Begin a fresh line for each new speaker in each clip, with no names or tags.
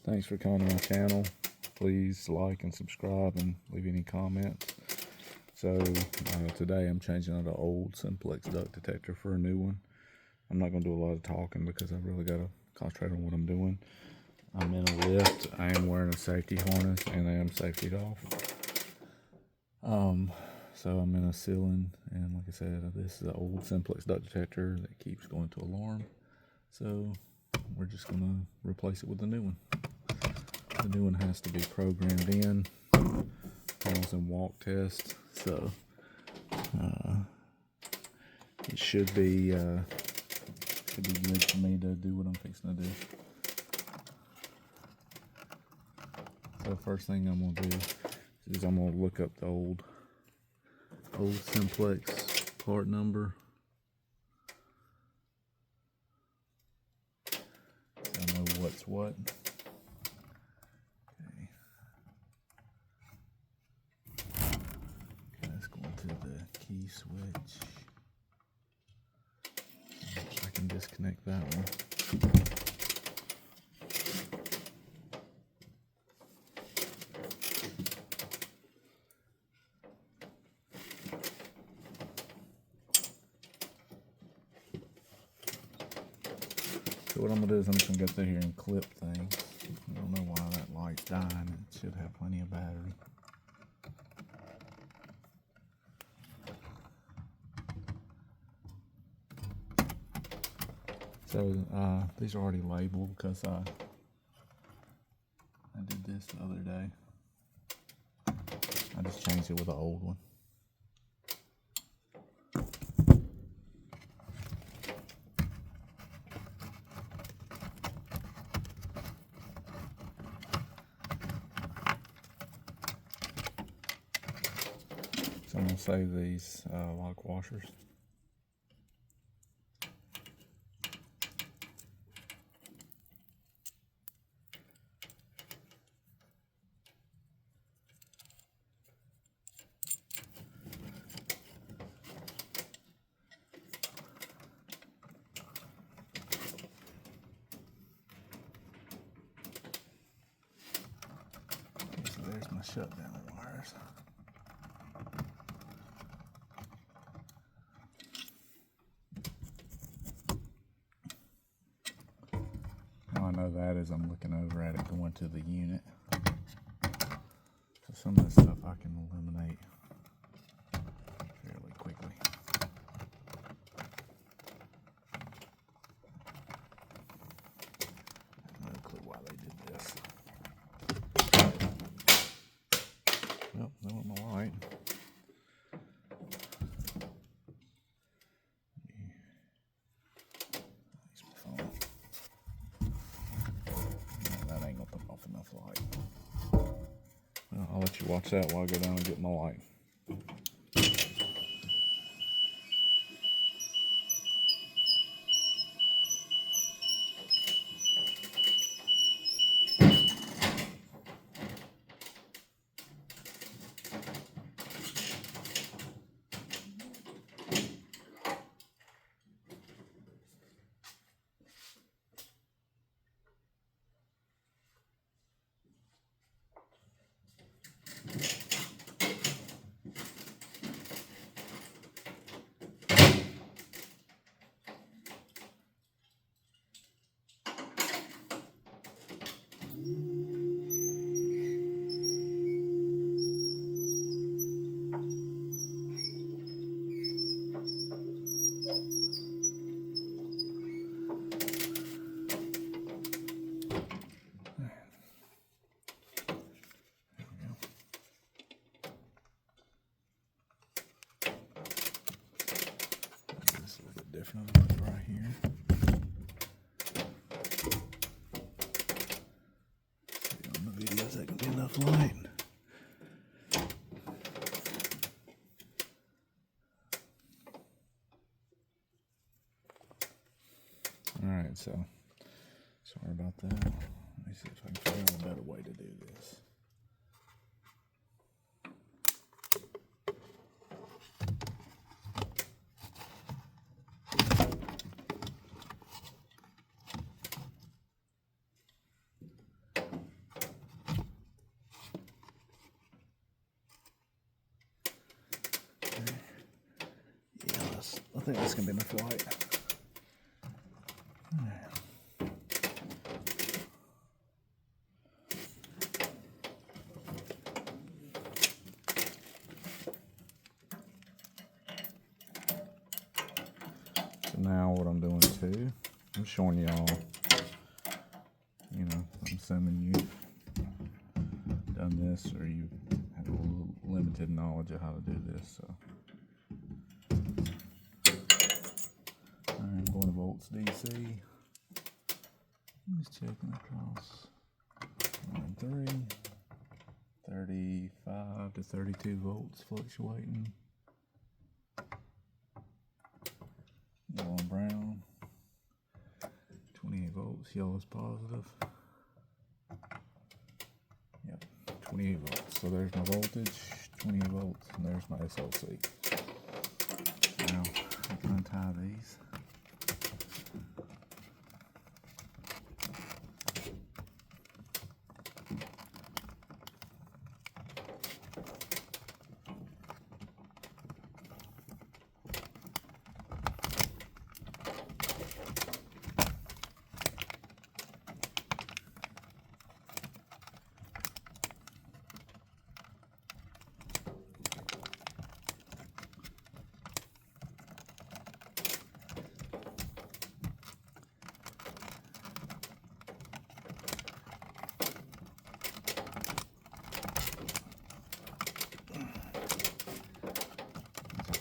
Thanks for coming to my channel. Please like and subscribe and leave any comments. So today I'm changing out an old Simplex duct detector for a new one. I'm not going to do a lot of talking because I really got to concentrate on what I'm doing. I'm in a lift. I am wearing a safety harness and I am safetied off. So I'm in a ceiling, and like I said, this is an old Simplex duct detector that keeps going to alarm. So we're just going to replace it with a new one. The new one has to be programmed in. I was in walk test, so it should be good for me to do what I'm fixing to do. So first thing I'm gonna do is I'm gonna look up the old Simplex part number. So I know what's what. Let's go into the key switch. I can disconnect that one. So what I'm gonna do is I'm just gonna go through here and clip things. I don't know why that light's dying. It should have plenty of battery. So these are already labeled because I did this the other day. I just changed it with the old one. So I'm going to save these lock washers. So there's my shutdown wires. How I know that is I'm looking over at it going to the unit. So some of this stuff I can eliminate fairly quickly. I have no clue why they did this. Nope, that wasn't my light. Use my phone. No, that ain't gonna put off enough light. Well, I'll let you watch that while I go down and get my light. Different right here. See on the videos that can be enough light. Alright, so sorry about that. Let me see if I can figure out a better way to do this. I think this can be enough light. So now what I'm doing too, I'm showing y'all, I'm assuming you've done this or you have a little limited knowledge of how to do this. So I'm going to volts DC. Just checking across 3, 35 to 32 volts fluctuating. Yellow and brown. 28 volts, yellow is positive. Yep, 28 volts. So there's my voltage, 28 volts, and there's my SLC. Now I can untie these.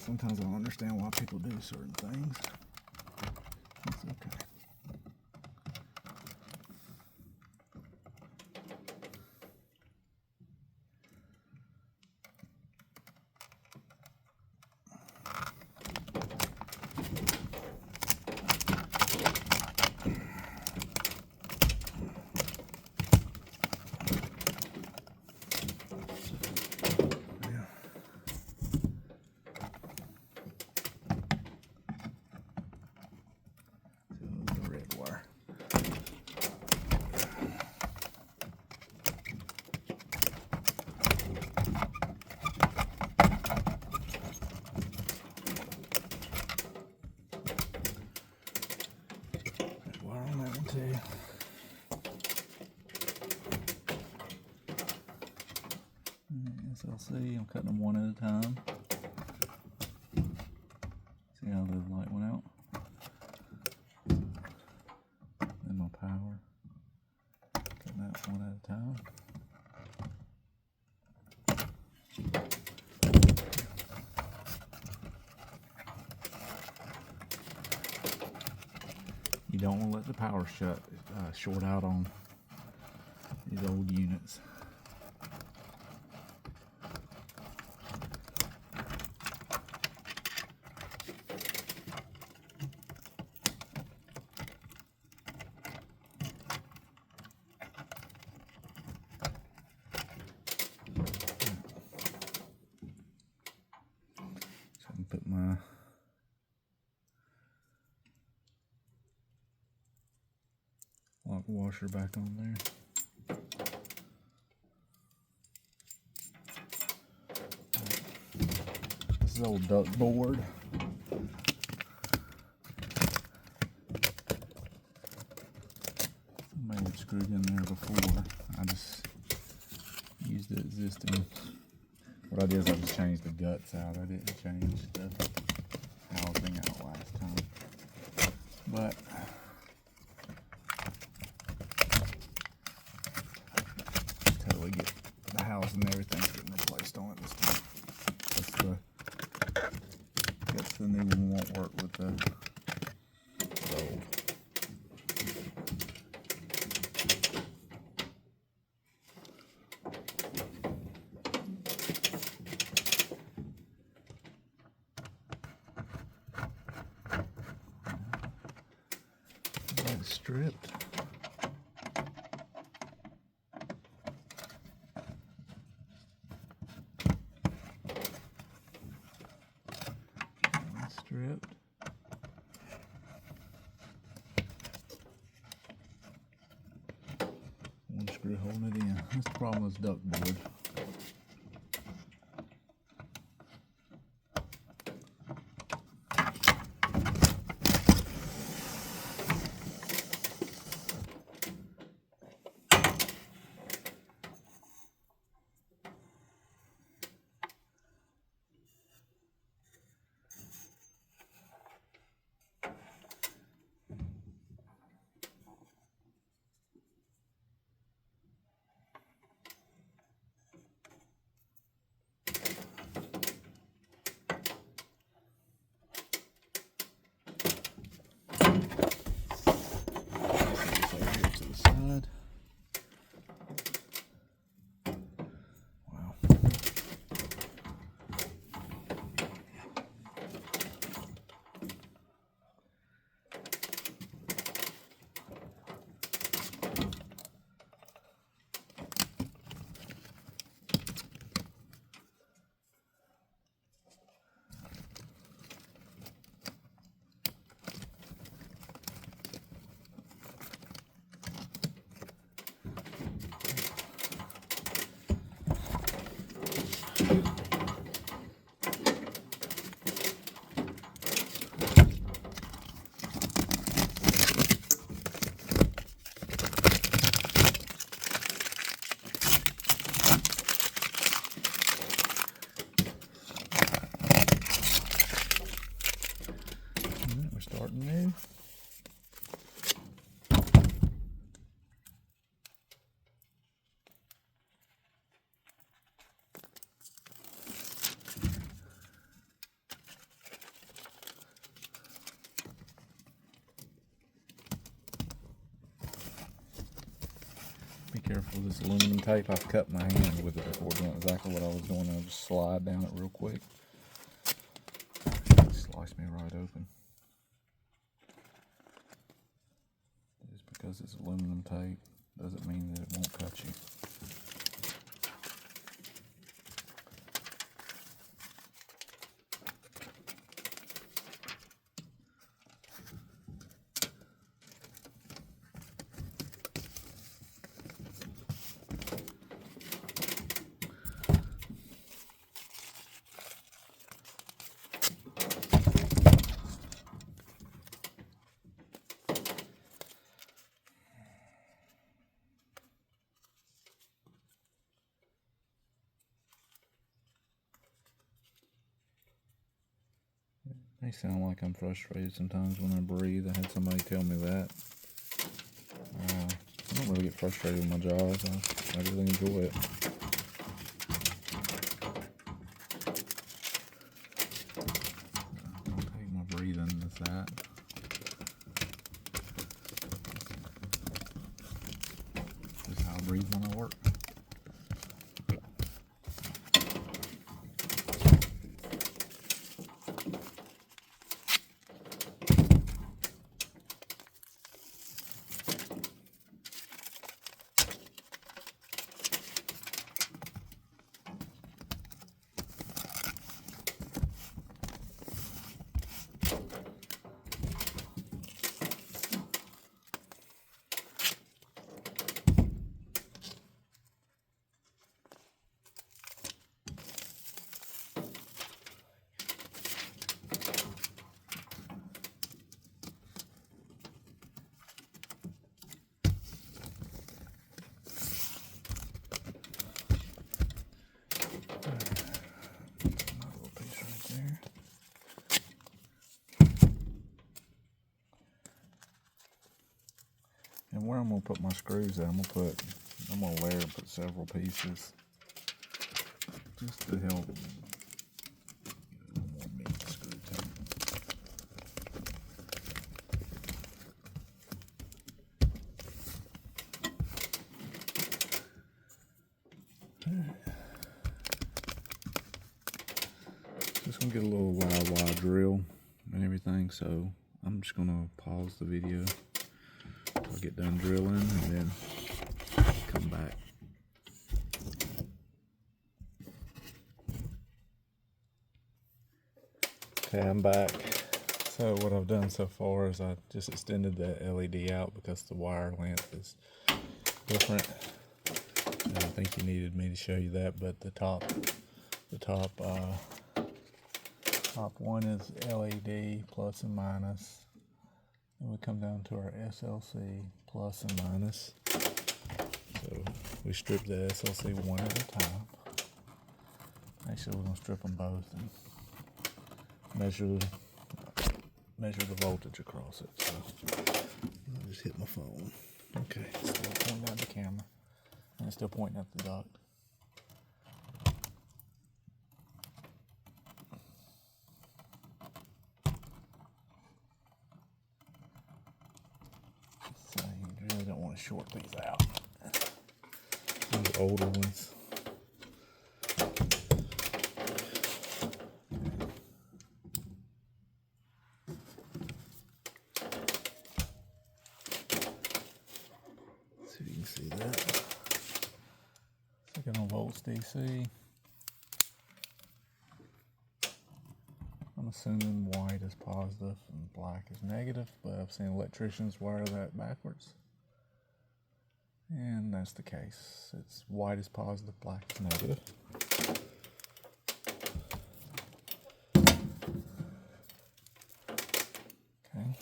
Sometimes I don't understand why people do certain things. It's okay. SLC, I'm cutting them one at a time. See how the light went out? Then my power. Cutting that one at a time. You don't want to let the power short out on these old units. So I can put my lock washer back on there. This is old duct board. Somebody had screwed in there before. I just used the existing. What I did is I just changed the guts out. I didn't change the housing out last time. But totally get the house and everything's getting replaced on it this time. That's the new one won't work with the old. That's stripped. Stripped. One screw holding it in. That's the problem with this duct board. careful with this aluminum tape. I've cut my hand with it before doing exactly what I was doing. I'll just slide down it real quick. Slice me right open. Just because it's aluminum tape doesn't mean that it won't cut you. May sound like I'm frustrated sometimes when I breathe. I had somebody tell me that. I don't really get frustrated with my job. I really enjoy it. I'll take my breathing as that. This is how I breathe when I work. And where I'm gonna put my screws at, I'm gonna layer and put several pieces just to help get a little more meat screw tape. Just gonna get a little wide drill and everything, so I'm just gonna pause the video. I'll get done drilling and then come back. Okay, I'm back. So what I've done so far is I just extended the LED out because the wire length is different. I don't think you needed me to show you that, but the top one is LED plus and minus. And we come down to our SLC plus and minus. So we strip the SLC one at a time. Actually, we're gonna strip them both and measure the voltage across it. So I just hit my phone. Okay, still pointing at the camera, and it's still pointing at the duct. Don't want to short these out. These older ones. See if you can see that. 200 volts DC. I'm assuming white is positive and black is negative, but I've seen electricians wire that backwards. And that's the case. It's white is positive, black is negative. Okay.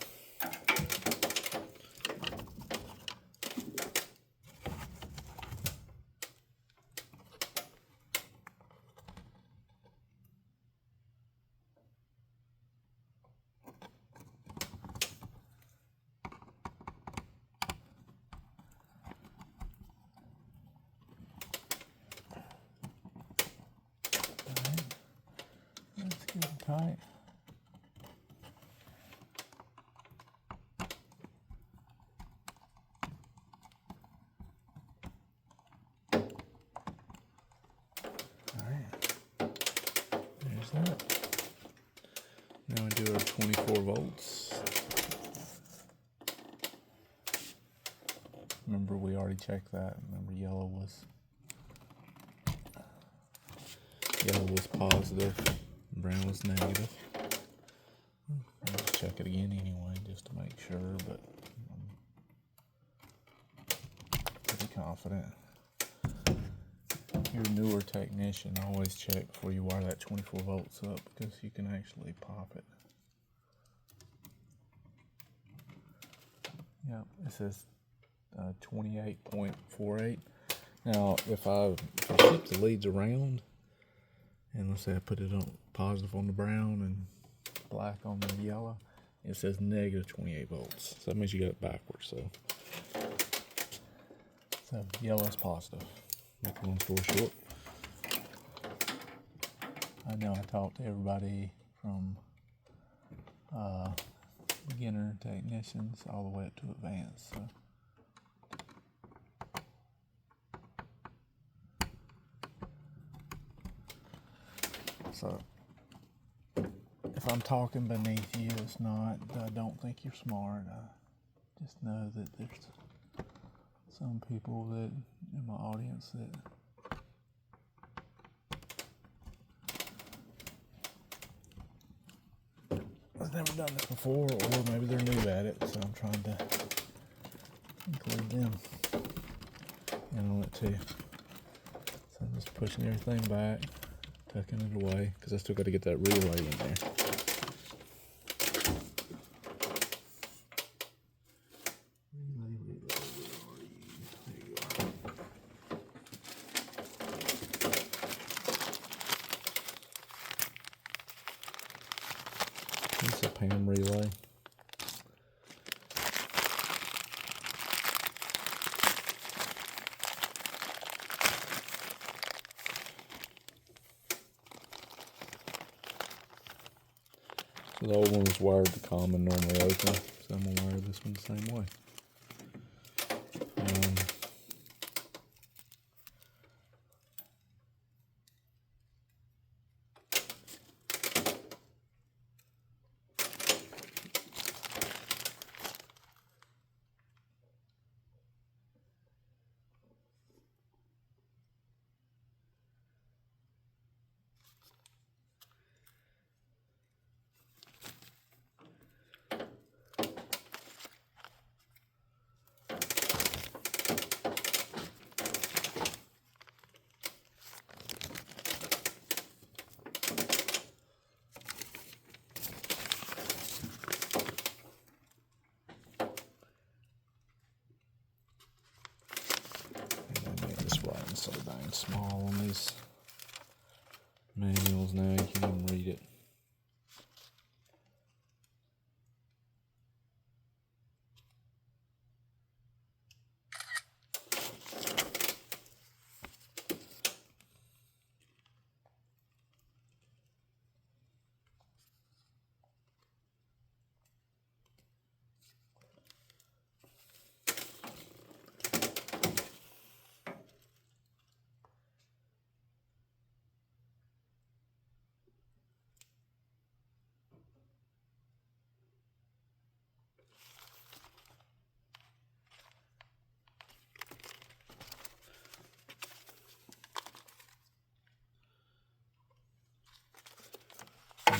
Good and tight. that. Now we do our 24 volts. Remember, we already checked that. Remember, yellow was positive, brown was negative. I'll just check it again anyway, just to make sure, but I'm pretty confident. Your newer technician, always check before you wire that 24 volts up, because you can actually pop it. Yep, it says 28.48. Now, if I flip the leads around, and let's say I put it on positive on the brown and black on the yellow, it says negative 28 volts. So that means you got it backwards. So yellow is positive. Make a long story short, I know I talked to everybody from beginner technicians all the way up to advanced. So if I'm talking beneath you, it's not, I don't think you're smart. I just know that there's some people that in my audience that has never done this before, or maybe they're new at it, so I'm trying to include them in on it too. So I'm just pushing everything back, tucking it away, because I still got to get that relay in there. It's a PAM relay. So the old one was wired to common, normally open, so I'm going to wire this one the same way. So dang small on these manuals now, you can't even read it.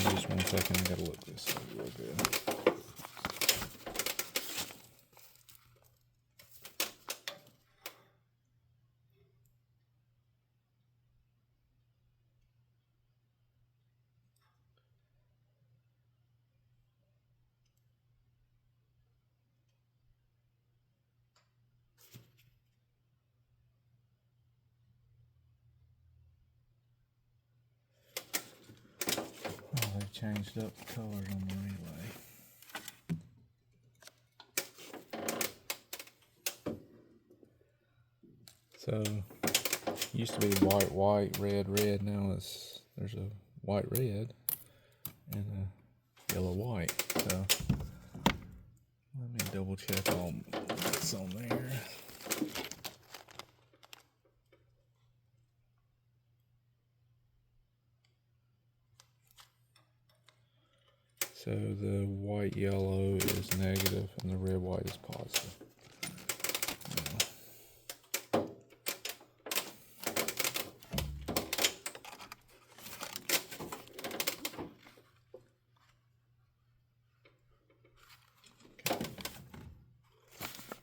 Just 1 second, I gotta look this up real good. Oh, they've changed up the colors on the relay. So, used to be white, white, red, red. Now there's a white, red, and a yellow, white. So, let me double check on what's on there. So the white yellow is negative and the red white is positive.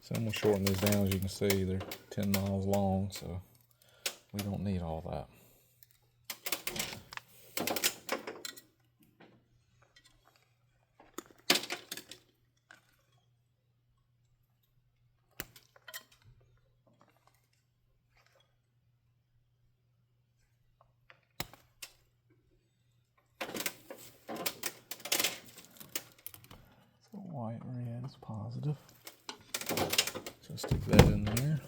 So I'm going to shorten these down. As you can see, they're 10 miles long, so we don't need all that. So white, red is positive. So stick that in there.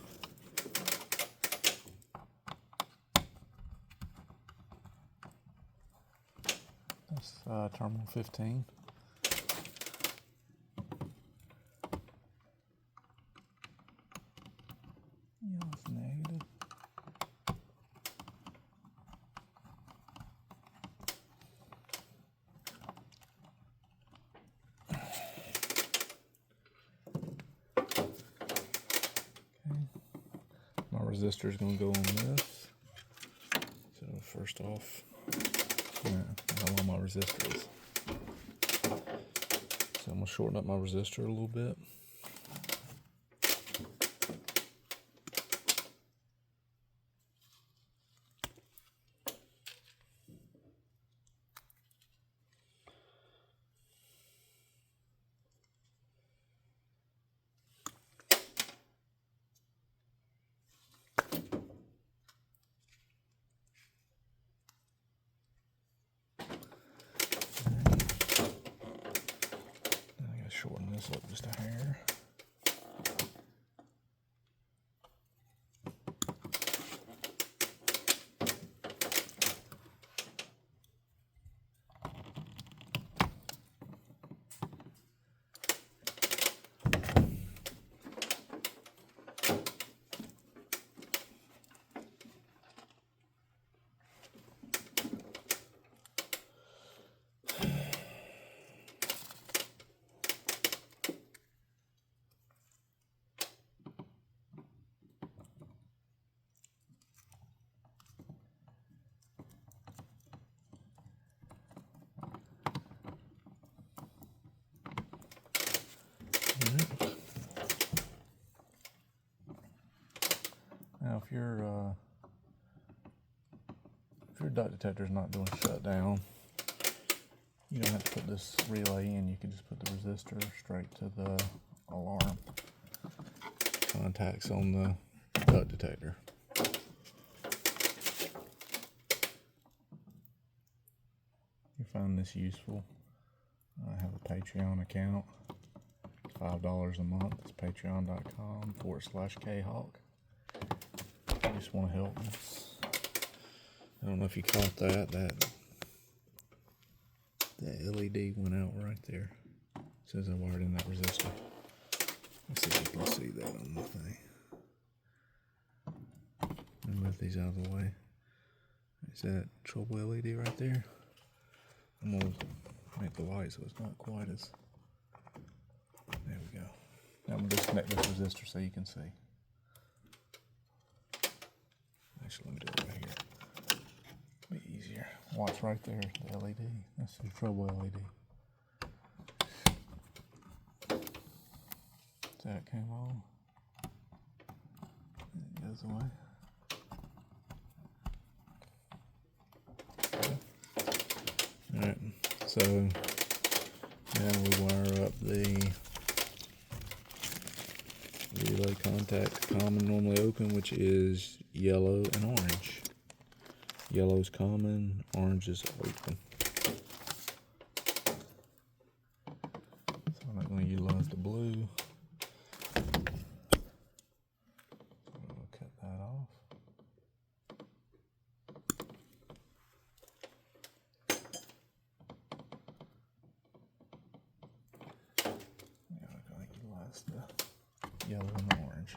That's terminal 15. Yellow's negative. My resistor is going to go on this. So first off, how long my resistor is. So I'm going to shorten up my resistor a little bit. Shorten this up just a hair. Now, if your duct detector is not doing shutdown, you don't have to put this relay in. You can just put the resistor straight to the alarm contacts on the duct detector. You find this useful, I have a Patreon account. It's $5 a month. It's patreon.com/khawk. I just want to help. I don't know if you caught that LED went out right there. It says I wired in that resistor. Let's see if you can see that on the thing. Let me move these out of the way. Is that trouble LED right there? I'm going to make the light so it's not quite as... There we go. Now I'm going to disconnect this resistor so you can see. Actually, let me do it right here. Be easier. Watch right there, the LED. That's the trouble LED. So it came on. And it goes away. Alright, so now we wire up the relay contact common, normally open, which is yellow and orange. Yellow is common, orange is open. So I'm not going to utilize the blue. So we'll cut that off. Yeah, I'm going to utilize the yellow and the orange.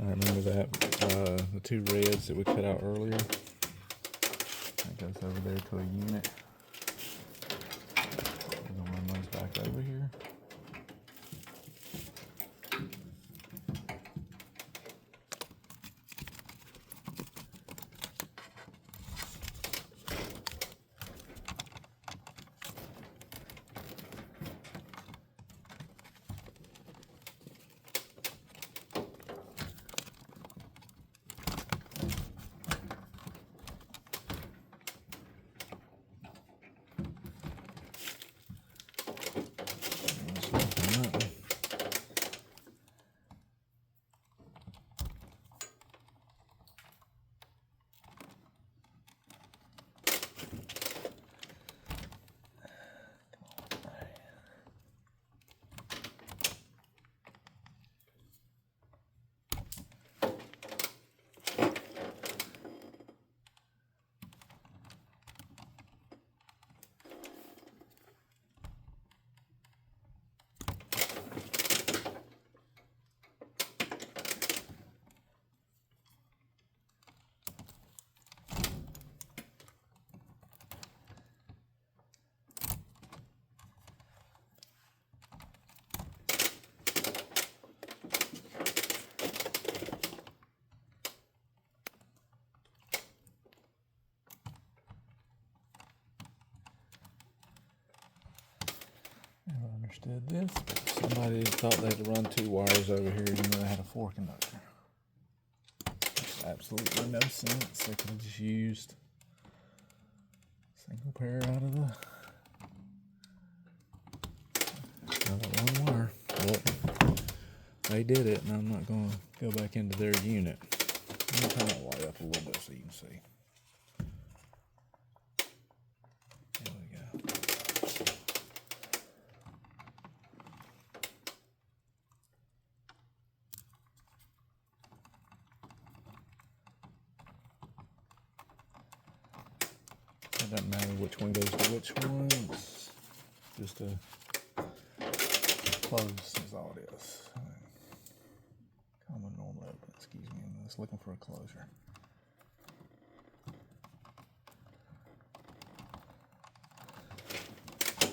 I remember that, the two reds that we cut out earlier. That goes over there to a unit. We're gonna run those back over here. Never understood this, but somebody thought they had to run two wires over here even though they had a 4 conductor. Makes absolutely no sense. They could have just used a single pair out of one wire. But they did it, and I'm not going to go back into their unit. Let me turn that light up a little bit so you can see. There we go. It doesn't matter which one goes to which one. It's just a close is all it is. Common normal open, excuse me. I'm just looking for a closure.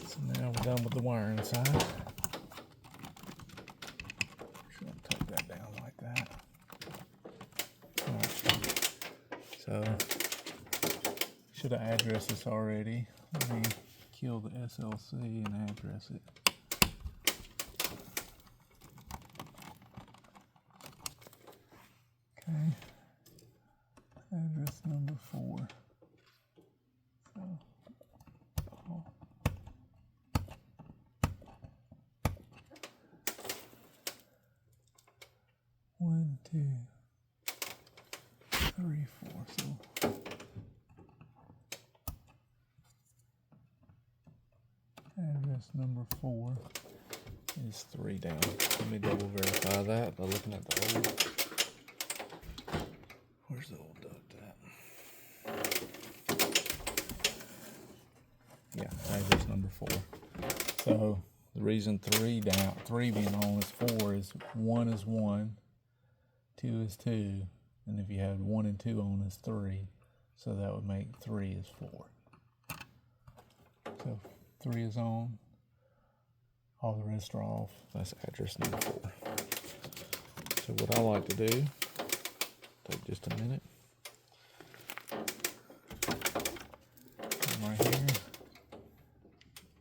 So now we're done with the wiring side. Just gonna tuck that down like that. All right. So should have addressed this already. Let me kill the SLC and address it. Okay, address number 4. So, 1, 2, 3, 4. So address number 4 is 3 down. Let me double verify that by looking at the old. Where's the old duct at? Yeah, address number 4. So the reason 3 being on is 4 is 1 is 1, 2 is 2, and if you had 1 and 2 on is 3, so that would make 3 is 4. So 3 is on, all the rest are off. That's address number 4. So what I like to do, take just a minute. Right here,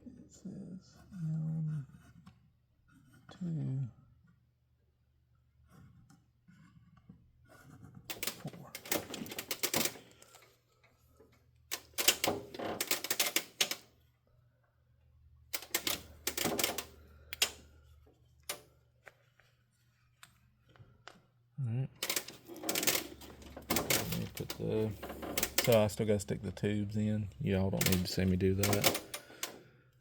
it says 1, 2, 4. All right. Let me put the. So I still got to stick the tubes in. Y'all don't need to see me do that.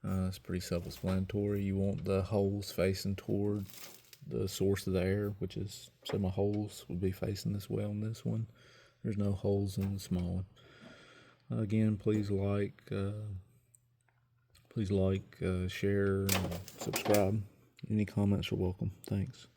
It's pretty self-explanatory. You want the holes facing toward the source of the air, which is, so my holes would be facing this way on this one. There's no holes in the small one. Again, please like, share, and subscribe. Any comments are welcome. Thanks.